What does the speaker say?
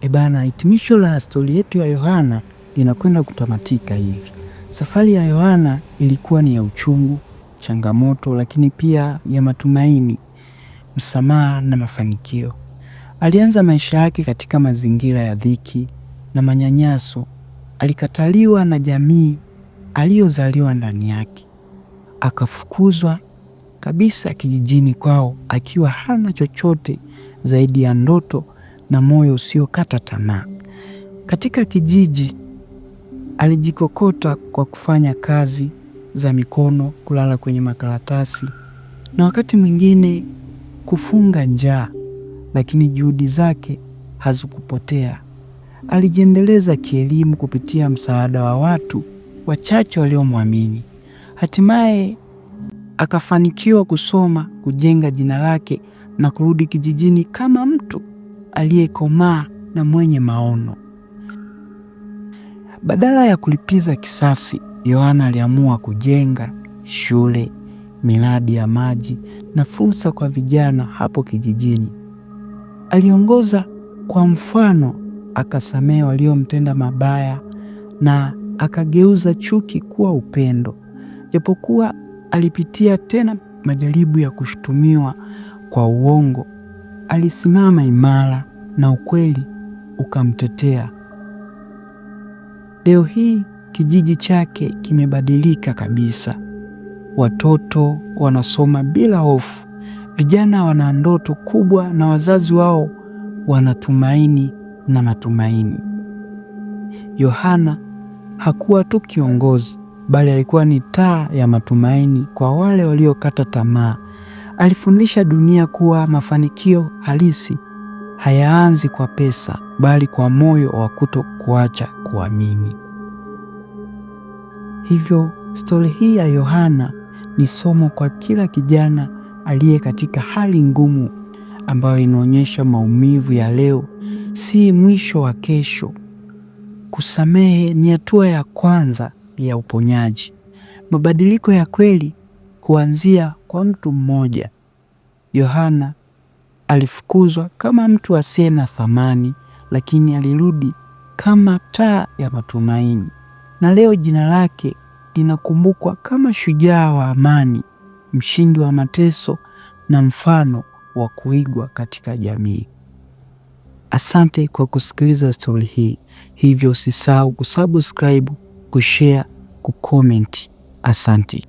Hitimisho la stori yetu ya Yohana linakwenda kutamatika hivi. Safari ya Yohana ilikuwa ni ya uchungu, changamoto, lakini pia ya matumaini, msamaha na mafanikio. Alianza maisha yake katika mazingira ya dhiki na manyanyaso. Alikataliwa na jamii aliyozaliwa ndani yake. Akafukuzwa kabisa kijijini kwao akiwa hana chochote zaidi ya ndoto na moyo usiokata tamaa. Katika kijiji alijikokota kwa kufanya kazi za mikono, kulala kwenye makaratasi na wakati mwingine kufunga njaa, lakini juhudi zake hazikupotea. Alijiendeleza kielimu kupitia msaada wa watu wachache waliomwamini. Hatimaye akafanikiwa kusoma, kujenga jina lake na kurudi kijijini kama mtu aliyekomaa na mwenye maono. Badala ya kulipiza kisasi, Yohana aliamua kujenga shule, miradi ya maji na fursa kwa vijana hapo kijijini. Aliongoza kwa mfano, akasamehe waliomtenda mabaya na akageuza chuki kuwa upendo. Japokuwa alipitia tena majaribu ya kushutumiwa kwa uongo, alisimama imara na ukweli ukamtetea. Leo hii kijiji chake kimebadilika kabisa. Watoto wanasoma bila hofu, vijana wana ndoto kubwa na wazazi wao wanatumaini na matumaini. Yohana hakuwa tu kiongozi, bali alikuwa ni taa ya matumaini kwa wale waliokata tamaa. Alifundisha dunia kuwa mafanikio halisi hayaanzi kwa pesa, bali kwa moyo wa kutokuacha kuamini. Hivyo stori hii ya Yohana ni somo kwa kila kijana aliye katika hali ngumu, ambayo inaonyesha maumivu ya leo si mwisho wa kesho. Kusamehe ni hatua ya kwanza ya uponyaji. Mabadiliko ya kweli huanzia kwa mtu mmoja. Yohana alifukuzwa kama mtu asiye na thamani, lakini alirudi kama taa ya matumaini. Na leo jina lake linakumbukwa kama shujaa wa amani, mshindi wa mateso na mfano wa kuigwa katika jamii. Asante kwa kusikiliza stori hii. Hivyo usisahau kusubscribe, kushare, kucomment. Asante.